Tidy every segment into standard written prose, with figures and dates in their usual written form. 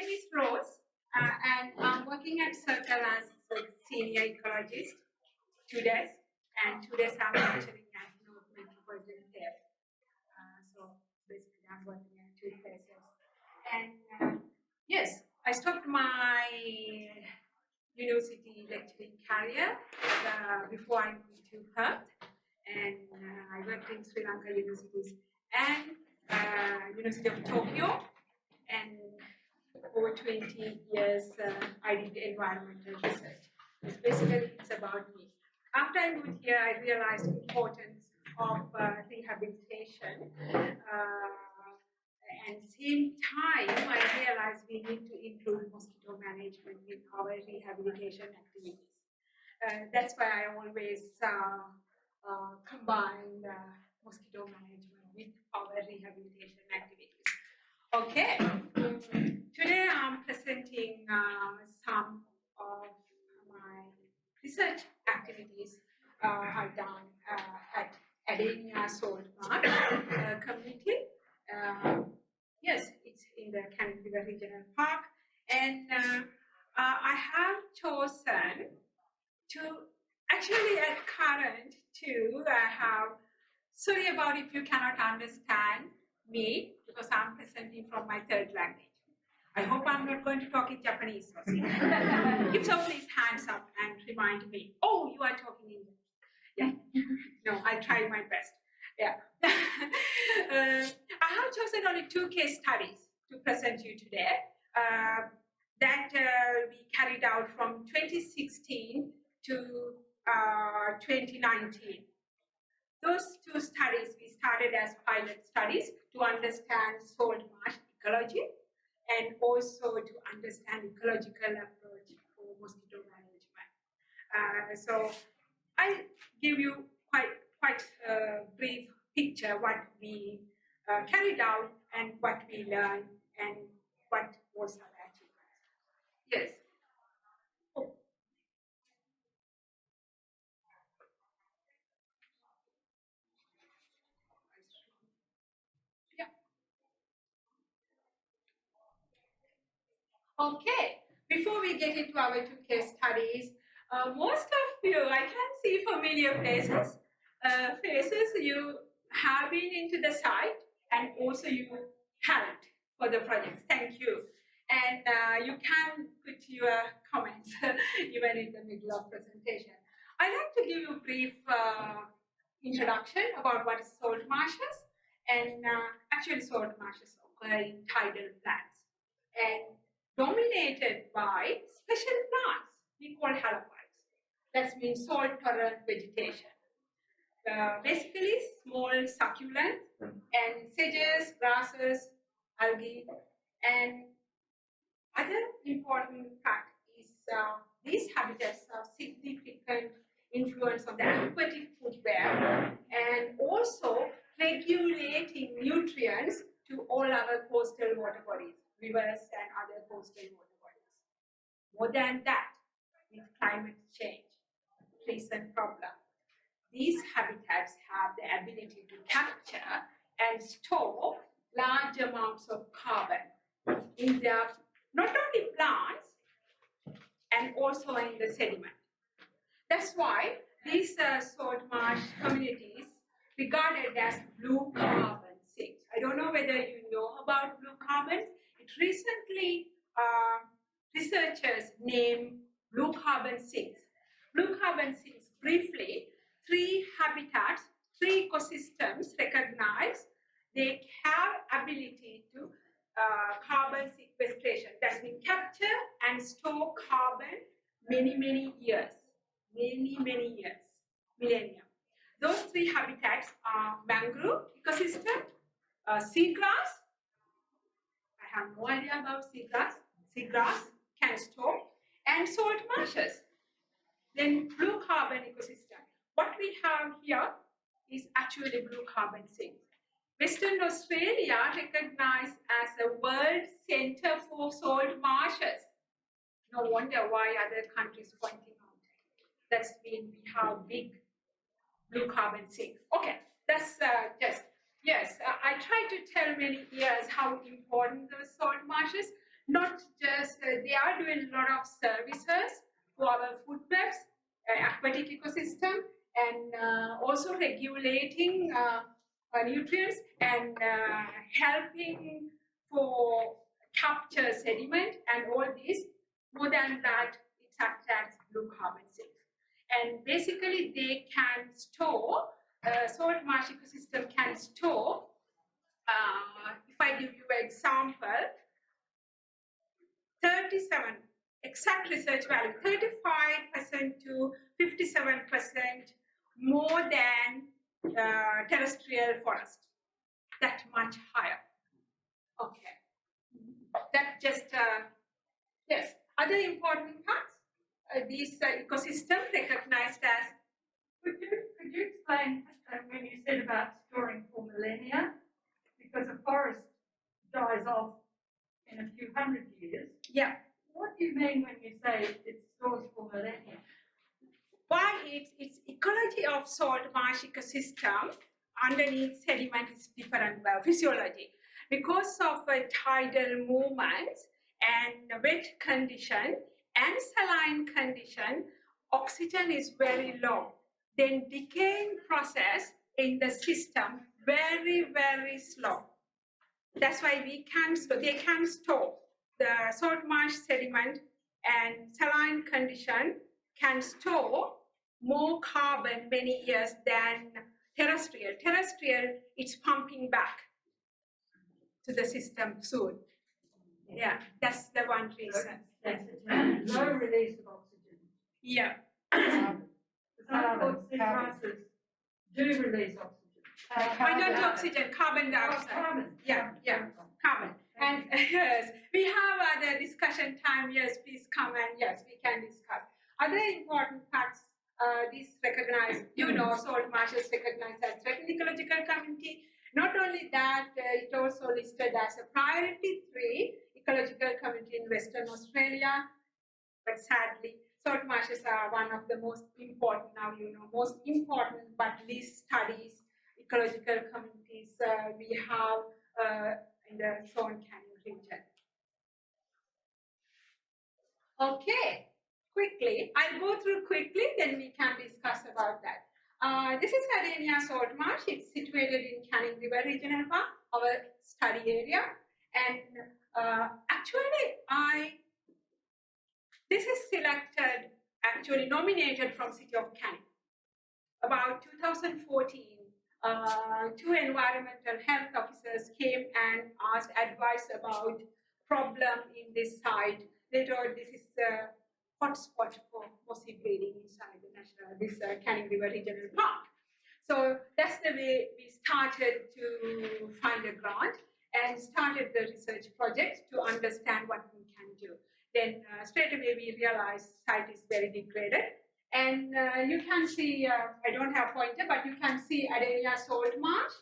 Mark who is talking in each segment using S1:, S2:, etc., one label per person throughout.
S1: name is Rose, and I'm working at SERCUL as a senior ecologist 2 days, and 2 days I'm lecturing at North Metropolitan TAFE. So basically I'm working at 2 places. And yes, I stopped my university lecturing career before I moved to Perth, and I worked in Sri Lanka universities and University of Tokyo, and over 20 years I did environmental research. Basically, it's about me. After I moved here, I realized the importance of rehabilitation. And same time, I realized we need to include mosquito management in our rehabilitation activities. That's why I always combine mosquito management with our rehabilitation activities. Okay, today I'm presenting some of my research activities I've done at Adenia Saltmarsh community. Yes, it's in the Canning River Regional Park, and I have chosen to actually at current to have. Sorry about if you cannot understand me because I'm presenting from my third language. I hope I'm not going to talk in Japanese. If so, please hands up and remind me. Oh, you are talking English. Yeah. No, I'll try my best. Yeah. I have chosen only 2 case studies to present you today that we carried out from 2016 to 2019. Those 2 studies we started as pilot studies to understand salt marsh ecology and also to understand ecological approach for mosquito management. So I'll give you quite a brief picture what we carried out and what we learned and what was our achievement. Yes. Oh. Yeah. Okay. Before we get into our 2 case studies, most of you, I can see familiar faces. Faces you have been into the site and also you helped for the projects. Thank you. And you can put your comments even in the middle of presentation. I'd like to give you a brief introduction about what is salt marshes. And actually salt marshes occur in tidal flats and dominated by special plants we call halophytes. That means salt-tolerant vegetation. Basically, small succulents and sedges, grasses, algae, and other important fact is these habitats have significant influence on the aquatic food web and also regulating nutrients to all our coastal water bodies, rivers and other coastal water bodies. More than that, with climate change, recent problem, these habitats have the ability to capture and store large amounts of carbon in their, not only plants, and also in the sediment. That's why these salt marsh communities regarded as blue carbon sinks. I don't know whether you know about blue carbons. It recently, researchers named blue carbon sinks. Blue carbon sinks, briefly, 3 habitats, 3 ecosystems recognized. They have ability to carbon sequestration. That means capture and store carbon many years, millennia. Those 3 habitats are mangrove ecosystem, seagrass. I have no idea about seagrass. Seagrass can store, and salt marshes. Then blue carbon ecosystem. What we have here is actually blue carbon sinks. Western Australia recognized as a world center for salt marshes. No wonder why other countries pointing out. That's been we have big blue carbon sinks. Okay, that's just, yes, I tried to tell many years how important those salt marshes. not just, they are doing a lot of services for our food webs, aquatic ecosystem, and also regulating nutrients and helping for capture sediment and all this. More than that, it acts as blue carbon sink. And basically, they can store, salt marsh ecosystem can store, if I give you an example, 37, exact research value, 35% to 57% more than terrestrial forest. That much higher. Okay. That just, yes. Other important parts, these ecosystems recognized as.
S2: Could you explain when you said about storing for millennia, because a forest dies off in a few hundred years.
S1: Yeah.
S2: What do you mean when you say it stores for millennia?
S1: Why its ecology of salt marsh ecosystem underneath sediment is different physiology. Because of tidal movements and wet condition and saline condition, oxygen is very low. Then decaying process in the system very, very slow. That's why they can store the salt marsh sediment, and saline condition can store more carbon many years than terrestrial. Terrestrial, it's pumping back to the system soon. Yeah, that's the one reason.
S2: Low release of oxygen.
S1: Yeah.
S2: Some grasses do release oxygen.
S1: I don't do oxygen, carbon dioxide.
S2: Carbon.
S1: Yeah, carbon. And yes, we have other discussion time. Yes, please come and yes, we can discuss. Other important facts, these recognized, salt marshes recognized as threatened ecological community. Not only that, it also listed as a priority 3 ecological community in Western Australia. But sadly, salt marshes are one of the most important most important but least studied ecological communities we have in the Thorn Canyon region. Okay, quickly, I'll go through quickly, then we can discuss about that. This is Adenia Saltmarsh. It's situated in Canning River Regional Park, our study area. And this is selected, actually nominated from City of Canning. About 2014, 2 environmental health officers came and asked advice about problem in this site. They told this is the hotspot for mossy breeding inside this Canning River Regional Park. So that's the way we started to find a grant and started the research project to understand what we can do. Then straight away we realized site is very degraded. And you can see, I don't have pointer, but you can see Adenia Saltmarsh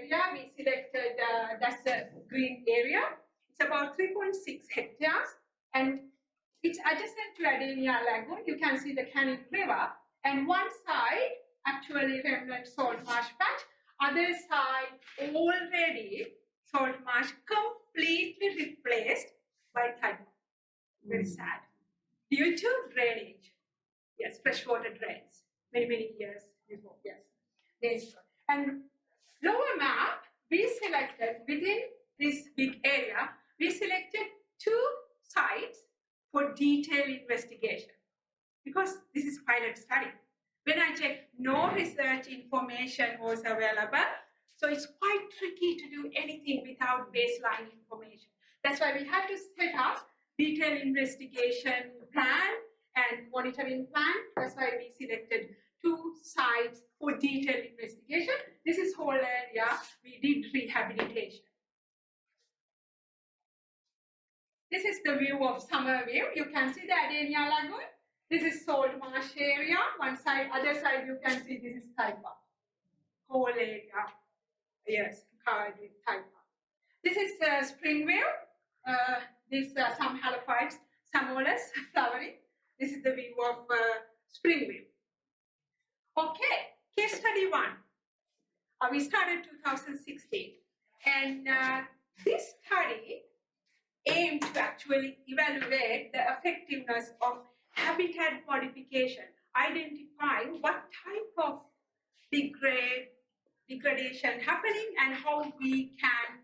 S1: area. We selected, that's a green area. It's about 3.6 hectares. And it's adjacent to Adenia Lagoon. You can see the Canning River. And one side, actually remnant salt marsh patch. Other side, already salt marsh completely replaced by tidal. Very sad. Due to drainage. Yes, freshwater drains. Many years before. Yes. And lower map, we selected within this big area, we selected 2 sites for detailed investigation. Because this is pilot study. When I checked, no research information was available. So it's quite tricky to do anything without baseline information. That's why we had to set up detailed investigation plan and monitoring plan. That's why we selected 2 sites for detailed investigation. This is whole area. We did rehabilitation. This is the view of summer view. You can see the Adenia Lagoon. This is salt marsh area. One side, other side, you can see this is Taipa. Whole area. Yes, covered with Taipa. This is spring view. These are some halophytes, Samolas flowering. This is the view of spring view. Okay, case study 1. We started 2016. And this study aimed to actually evaluate the effectiveness of habitat modification, identifying what type of degradation happening and how we can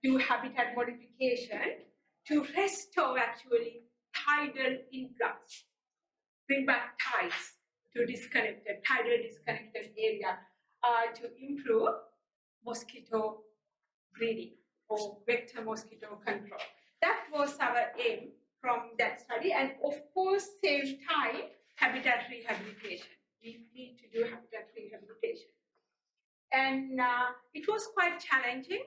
S1: do habitat modification to restore actually tidal influx, bring back tides to tidal disconnected area to improve mosquito breeding or vector mosquito control. That was our aim from that study, and of course, same time, habitat rehabilitation. We need to do habitat rehabilitation. And it was quite challenging.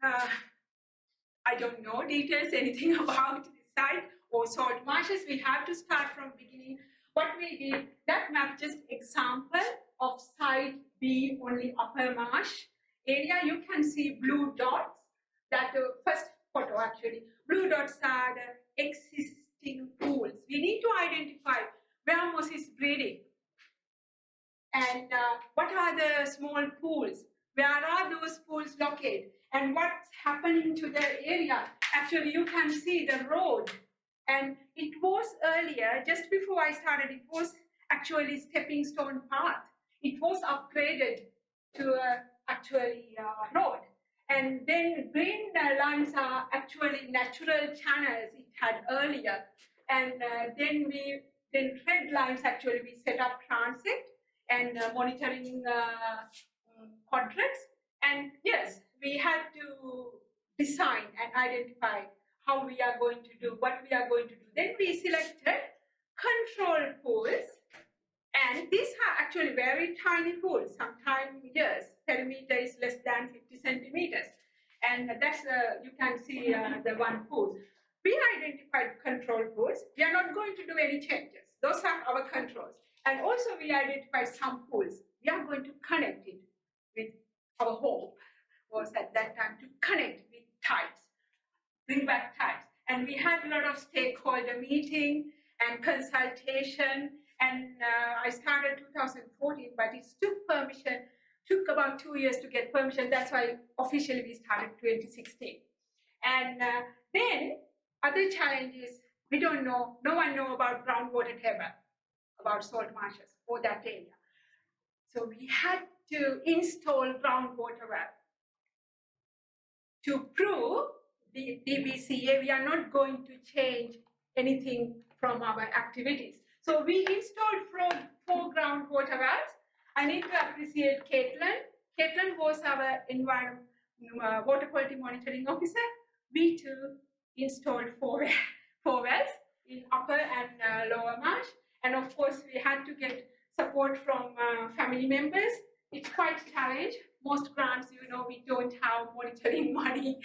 S1: I don't know details, anything about this site or salt marshes. We have to start from beginning. What we did, that map just example of site B, only upper marsh area. You can see blue dots. That first photo actually. Blue dots are the existing pools. We need to identify where moss is breeding. And what are the small pools? Where are those pools located? And what's happening to the area? Actually, you can see the road. And it was earlier, just before I started, it was actually stepping stone path. It was upgraded to actually road. And then green lines are actually natural channels it had earlier. And then red lines actually we set up transit and monitoring quadrants. And yes, we had to design and identify how we are going to do, what we are going to do. Then we selected control pools, and these are actually very tiny pools. Sometimes, yes, perimeter is less than 50 centimeters. And that's, you can see the one pool. We identified control pools. We are not going to do any changes. Those are our controls. And also we identified some pools. We are going to connect it with our hope was at that time to connect with tides, bring back tides. And we had a lot of stakeholder meeting and consultation. And I started 2014, but it took about 2 years to get permission. That's why officially we started 2016. And then other challenges, we don't know, no one know about groundwater table, about salt marshes or that area. So we had to install groundwater well to prove the DBCA we are not going to change anything from our activities. So we installed four groundwater wells. I need to appreciate Caitlin. Caitlin was our water quality monitoring officer. We too installed four wells in upper and lower marsh. And of course, we had to get support from family members. It's quite a challenge. Most grants, you know, we don't have monitoring money.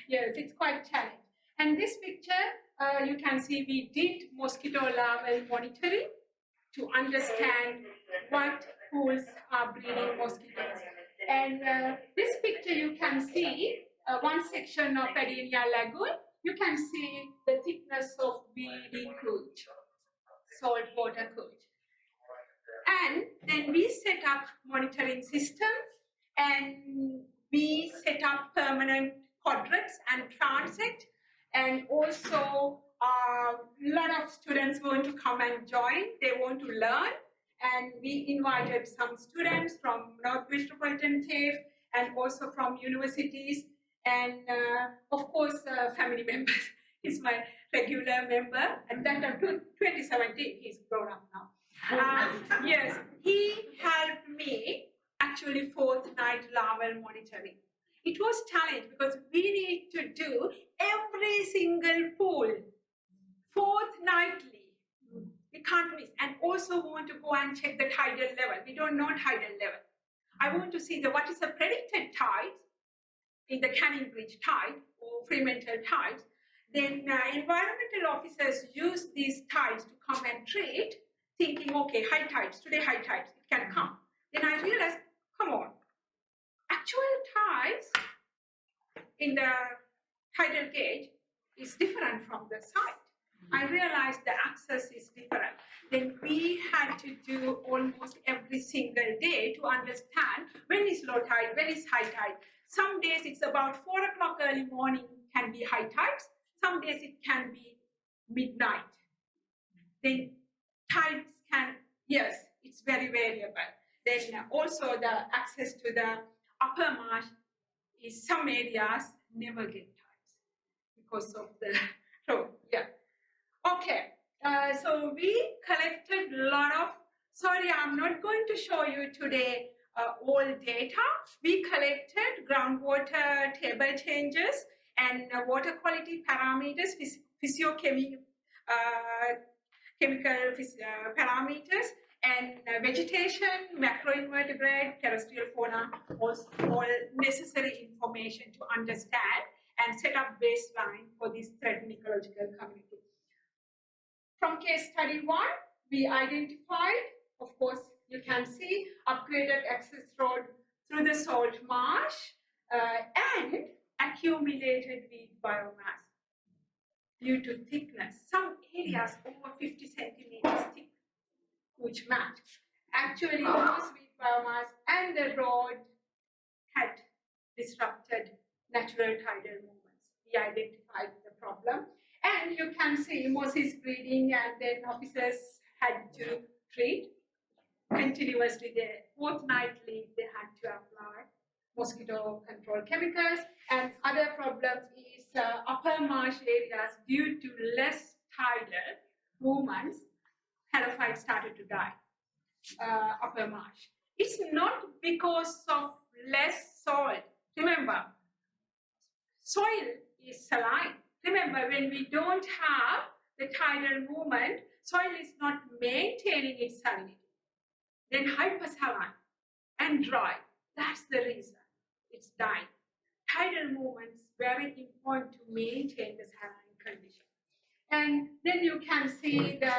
S1: Yes, it's quite a challenge. And this picture, you can see we did mosquito larval monitoring to understand what pools are breeding mosquitoes. And this picture, you can see one section of Adenia Lagoon. You can see the thickness of BD couch, saltwater couch. And then we set up monitoring systems, and we set up permanent quadrants and transit, and also a lot of students want to come and join. They want to learn, and we invited some students from North Metropolitan TAFE and also from universities, and of course family members. He's my regular member, and that time 2017, he's grown up now. Yes, he helped me actually fortnight larval monitoring. It was challenge because we need to do every single pool fortnightly. We can't miss. And also want to go and check the tidal level. We don't know tidal level. I want to see what is the predicted tide in the Canning Bridge tide or Fremantle tides. Then environmental officers use these tides to come and treat, thinking, okay, high tides, today high tides, it can come. Then I realized, come on, actual tides in the tidal gauge is different from the site. I realized the access is different. Then we had to do almost every single day to understand when is low tide, when is high tide. Some days it's about 4 o'clock early morning can be high tides, some days it can be midnight. Then tides can, yes, it's very variable. Then also the access to the upper marsh is some areas never get tides because of the road. Yeah. Okay. So we collected a lot of, sorry, I'm not going to show you today all data. We collected groundwater table changes and water quality parameters, physiochemical parameters, and vegetation, macroinvertebrate, terrestrial fauna, all necessary information to understand and set up baseline for this threatened ecological community. From case study 1, we identified, of course, you can see upgraded access road through the salt marsh and accumulated weed biomass due to thickness. Some areas over 50 centimeters thick, which match. Actually, those weed biomass and the road had disrupted natural tidal movements. We identified the problem. And you can see mosquito breeding, and then officers had to treat continuously. Fortnightly, they had to apply mosquito control chemicals. And other problems is upper marsh areas, due to less tidal movements, halophytes started to die. Upper marsh. It's not because of less salt. Remember, soil is saline. Remember, when we don't have the tidal movement, soil is not maintaining its salinity. Then hypersaline and dry. That's the reason it's dying. Tidal movements very important to maintain the saline condition. And then you can see the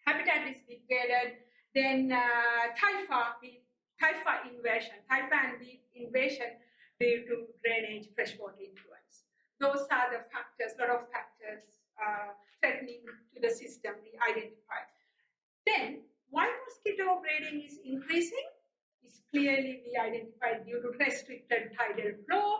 S1: habitat is degraded. Then typha invasion, typha and weed invasion due to drainage, freshwater influence. Those are the factors, a lot of factors threatening to the system we identified. Then, why mosquito breeding is increasing is clearly we identified due to restricted tidal flow,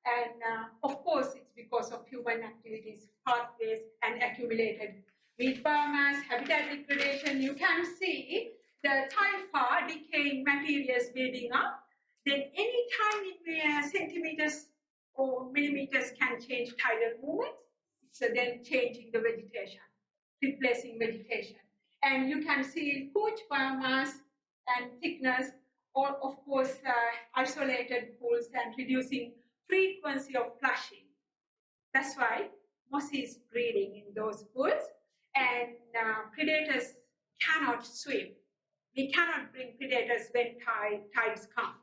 S1: and of course it's because of human activities, pathways, and accumulated weed biomass, habitat degradation. You can see the typha decaying materials building up. Then any tiny centimeters or millimeters can change tidal movements. So then changing the vegetation, replacing vegetation. And you can see huge biomass and thickness, or of course isolated pools and reducing frequency of flushing. That's why moss is breeding in those pools, and predators cannot swim. We cannot bring predators when tides come.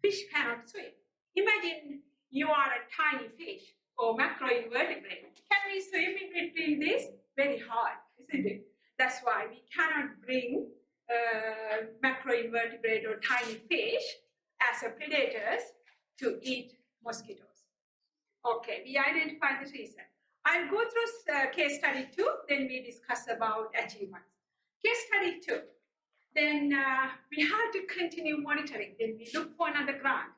S1: Fish cannot swim. Imagine you are a tiny fish or macroinvertebrate. Can we swim in between this? Very hard, isn't it? That's why we cannot bring macroinvertebrate or tiny fish as a predators to eat mosquitoes. Okay, we identified the reason. I'll go through case study 2, then we discuss about achievements. Case study 2. Then we had to continue monitoring. Then we look for another grant.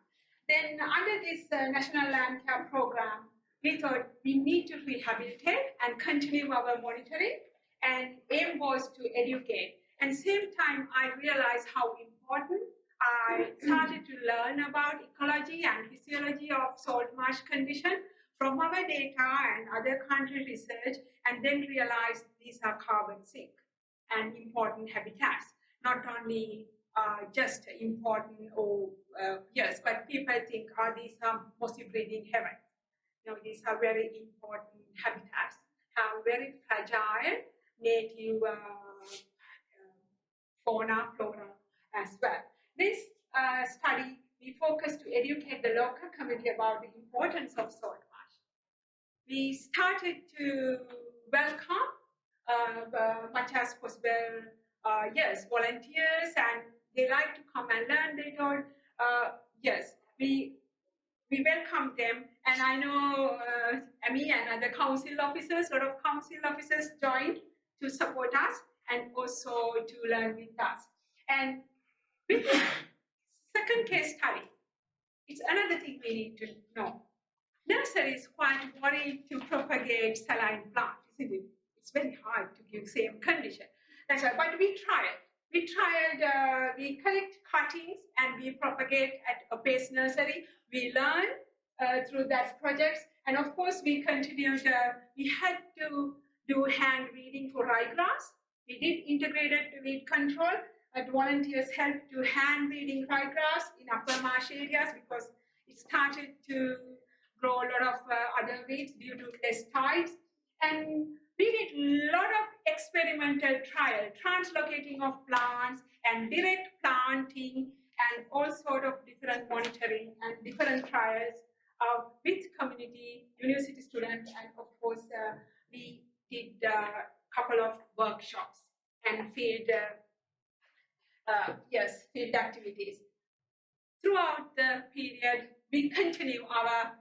S1: Then under this National Land Care Program, we thought we need to rehabilitate and continue our monitoring. And aim was to educate. And same time, I realized how important. I started to learn about ecology and physiology of salt marsh condition from our data and other country research, and then realized these are carbon sink and important habitats. Not only just important or yes, but people think, these are mostly breeding heaven. No, these are very important habitats, have very fragile native fauna, flora as well. This study, we focused to educate the local community about the importance of salt marsh. We started to welcome much as possible yes, volunteers, and they like to come and learn. They told, yes, we welcome them, and I know Amy and other council officers, a lot of council officers joined to support us and also to learn with us. And with the second case study, it's another thing we need to know. nurseries quite worried to propagate saline plants, isn't it? It's very hard to give same condition. That's why, but we tried. We collect cuttings and we propagate at a base nursery. We learn through that project. And of course, we continued, we had to do hand weeding for ryegrass. We did integrated weed control. Volunteers helped to hand weeding ryegrass in upper marsh areas because it started to grow a lot of other weeds due to less tides. And we did a lot of experimental trial, translocating of plants and direct planting and all sort of different monitoring and different trials with community, university students, and of course we did a couple of workshops and field activities. Throughout the period, we continue our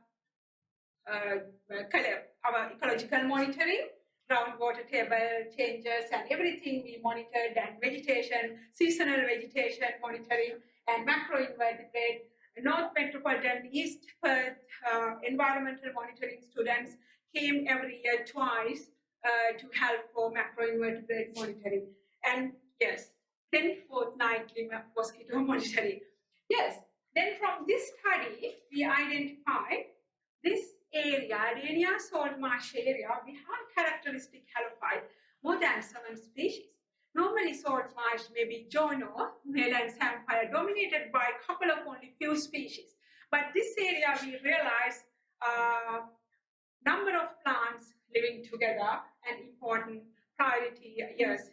S1: ecological monitoring, groundwater table changes and everything we monitored, and vegetation, seasonal vegetation monitoring, and macroinvertebrate, North Metropolitan, East Perth environmental monitoring students came every year twice to help for macroinvertebrate monitoring. And yes, then fortnightly mosquito monitoring. Yes, then from this study, we identified this area, Adenia Saltmarsh area, we have characteristic halophyte, more than 7 species. Normally, saltmarsh may be jono, male and samphire, dominated by a couple of only few species. But this area, we realize number of plants living together and important priority, yes,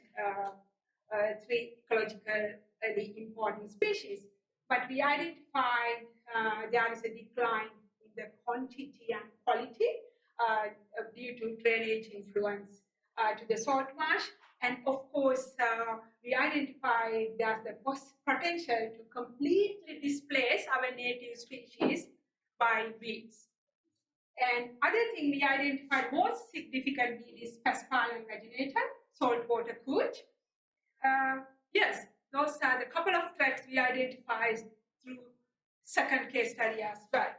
S1: 3 ecologically important species. But we identified there is a decline in the quantity and quality due to drainage influence to the salt marsh. And of course, we identified there's the potential to completely displace our native species by weeds. And other thing we identified most significant weed is Pascalian vaginator, saltwater couch. Yes, those are the couple of threats we identified through second case study as well.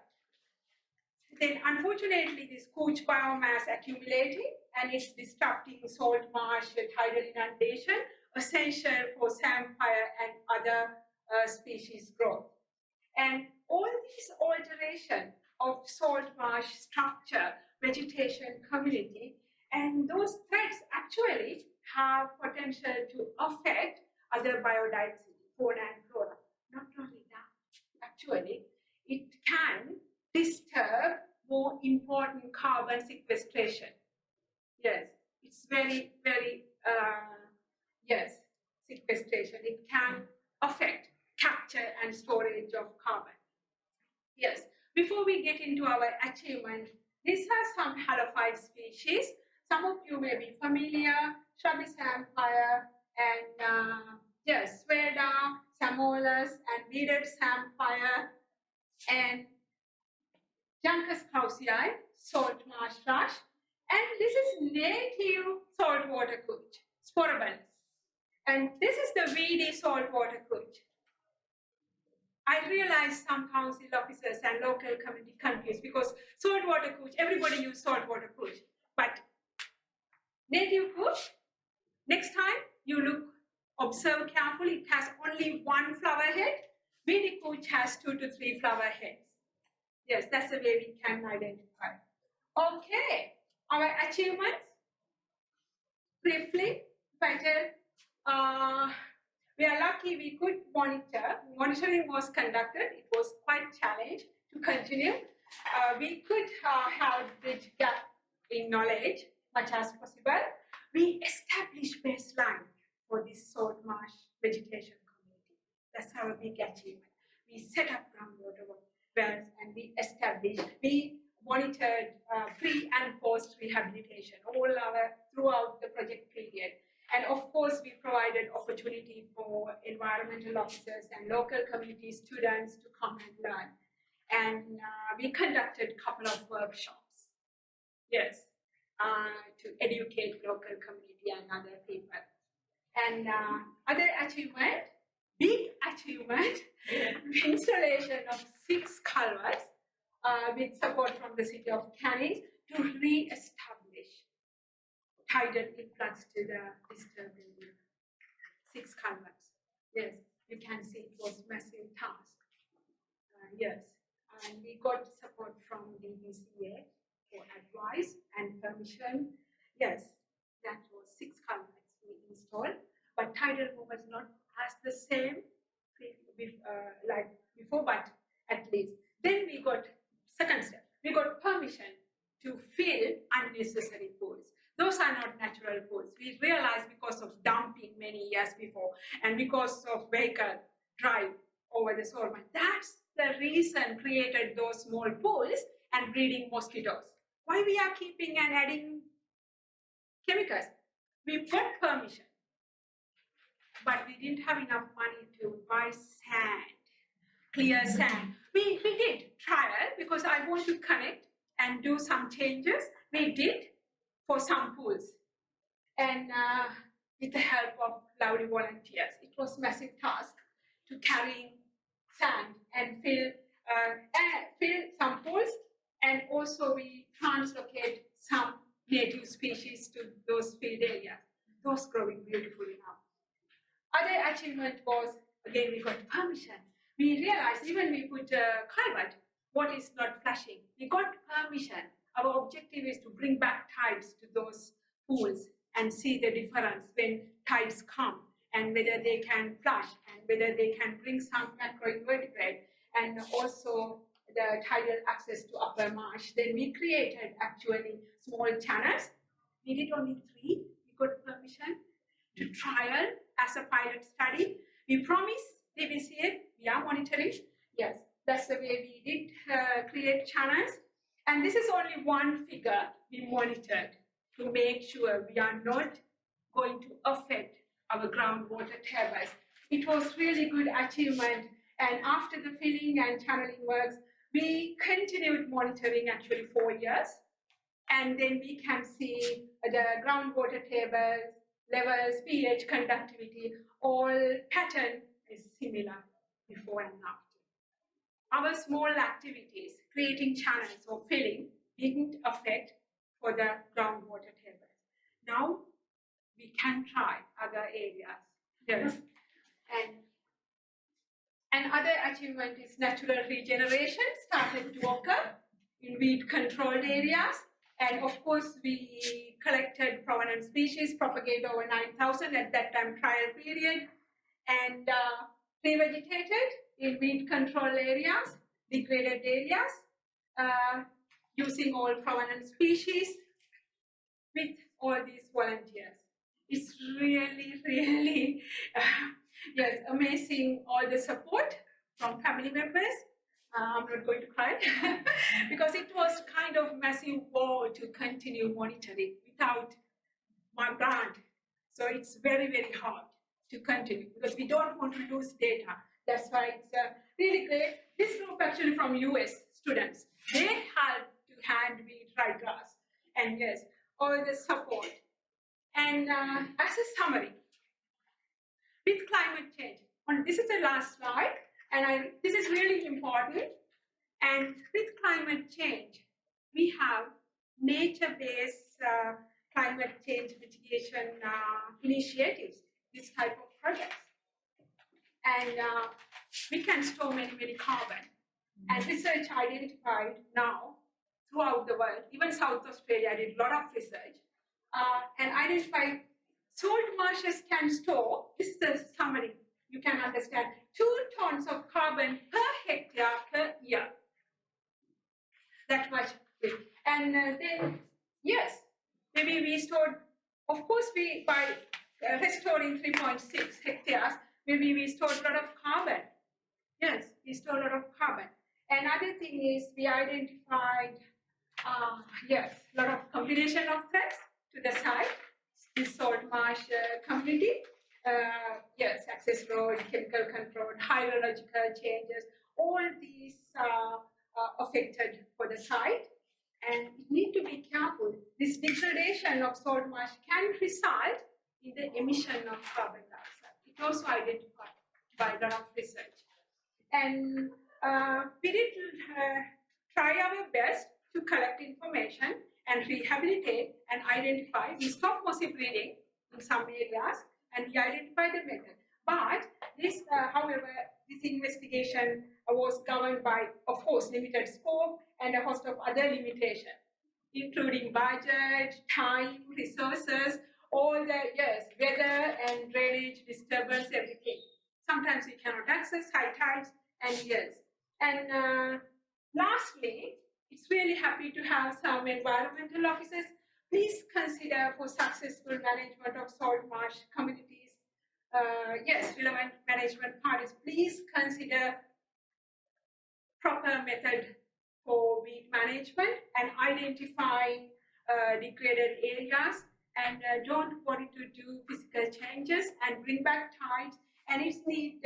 S1: Then unfortunately, this couch biomass accumulating and it's disrupting salt marsh tidal inundation, essential for samphire and other species growth. And all these alteration of salt marsh structure, vegetation, community, and those threats actually have potential to affect other biodiversity, fauna and flora. Not only that, actually, it can disturb more important carbon sequestration. Yes, it's very, very, yes, sequestration. It can affect capture and storage of carbon. Yes, before we get into our achievement, these are some halophyte species. Some of you may be familiar, shrubby samphire and yes, Sweda, Samolus and bearded samphire and Juncus krausii, salt marsh thrush, and this is native saltwater couch, Sporobellis. And this is the weedy saltwater couch. I realize some council officers and local community confused because saltwater couch, everybody use saltwater couch. But native couch, next time you look, observe carefully, it has only 1 flower head. Weedy couch has 2 to 3 flower heads. Yes, that's the way we can identify. Okay, our achievements. Briefly, if I tell, we are lucky we could monitor. Monitoring was conducted. It was quite challenging to continue. We could have bridge gap in knowledge much as possible. We established baseline for this salt marsh vegetation community. That's our big achievement. We set up groundwater wells and we established, we monitored pre and post rehabilitation throughout the project period. And of course, we provided opportunity for environmental officers and local community students to come and learn. And we conducted a couple of workshops, yes, to educate local community and other people. And other achievement, big achievement, installation of 6 culverts with support from the city of Canning to re-establish tidal influx to the disturbed area. 6 culverts. Yes, you can see it was massive task. Yes, and we got support from WA for advice and permission. Yes, that was 6 culverts we installed, but tidal movement not as the same like before, but at least. Then we got second step. We got permission to fill unnecessary pools. Those are not natural pools. We realized because of dumping many years before and because of vehicle drive over the saltmarsh. That's the reason created those small pools and breeding mosquitoes. Why we are keeping and adding chemicals? We got permission, but we didn't have enough money to buy sand, clear sand. We did trial because I want to connect and do some changes. We did for some pools. And with the help of lovely volunteers, it was a massive task to carrying sand and fill some pools, and also we translocate some native species to those field areas. Those growing beautifully now. Other achievement was, again, we got permission. We realized even we put a culvert, what is not flushing. We got permission. Our objective is to bring back tides to those pools and see the difference when tides come and whether they can flush and whether they can bring some macroinvertebrate and also the tidal access to upper marsh. Then we created actually small channels. We did only 3. We got permission to trial as a pilot study. We promise WCA, we are monitoring. Yes, that's the way we did create channels. And this is only one figure we monitored to make sure we are not going to affect our groundwater tables. It was really good achievement. And after the filling and channeling works, we continued monitoring actually 4 years. And then we can see the groundwater tables, levels, pH, conductivity, all pattern is similar before and after. Our small activities, creating channels or filling, didn't affect for the groundwater tables. Now we can try other areas. Yes. And other achievement is natural regeneration started to occur in weed controlled areas. And of course, we collected provenance species, propagated over 9,000 at that time trial period, and revegetated in weed control areas, degraded areas, using all provenance species with all these volunteers. It's really, really, yes, amazing all the support from family members. I'm not going to cry because it was kind of massive war to continue monitoring without my grant. So it's very, very hard to continue because we don't want to lose data. That's why it's really great. This group actually from US students, they helped to hand weed ryegrass and yes, all the support. And as a summary, with climate change, this is the last slide, and this is really important. And with climate change, we have nature-based climate change mitigation initiatives, this type of projects. And we can store many, many carbon. And research identified now throughout the world, even South Australia did a lot of research, and identified salt marshes can store, this is the summary, you can understand, 2 tons of carbon per hectare per year. That much big. And then, yes, maybe we stored, of course, by restoring 3.6 hectares, maybe we stored a lot of carbon. Yes, we stored a lot of carbon. Another thing is we identified, yes, a lot of combination of threats to the site, this saltmarsh community, yes, access road, chemical control, hydrological changes, all these affected for the site. And you need to be careful. This degradation of saltmarsh can result in the emission of carbon dioxide. It also identified by a lot of research. And we did try our best to collect information and rehabilitate and identify. We stop mossy breeding in some areas and we identify the method. But this, however, this investigation was governed by, of course, limited scope and a host of other limitations, including budget, time, resources, all the, yes, weather and drainage, disturbance, everything. Sometimes we cannot access high tides, and yes. And lastly, it's really happy to have some environmental officers. Please consider for successful management of salt marsh communities, yes, relevant management parties, please consider proper method for weed management and identify degraded areas, and don't worry to do physical changes and bring back tides. And it's need,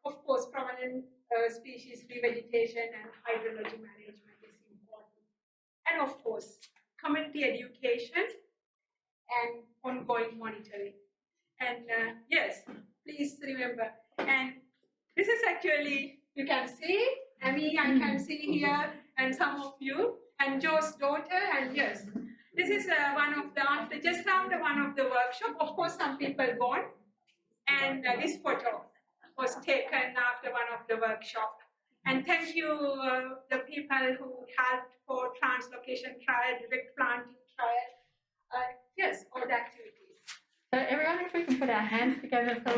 S1: of course, prominent species revegetation and hydrology management is important. And of course, community education and ongoing monitoring. And yes, please remember. And this is actually, you can see, Amy, I can see here, and some of you, and Joe's daughter, and yes, this is one of the, just after one of the workshop. Of course, some people gone, and this photo was taken after one of the workshop. And thank you, the people who helped for translocation trial, direct planting trial, yes, all the activities.
S3: So everyone, if we can put our hands together for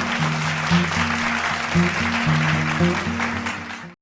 S3: Rose.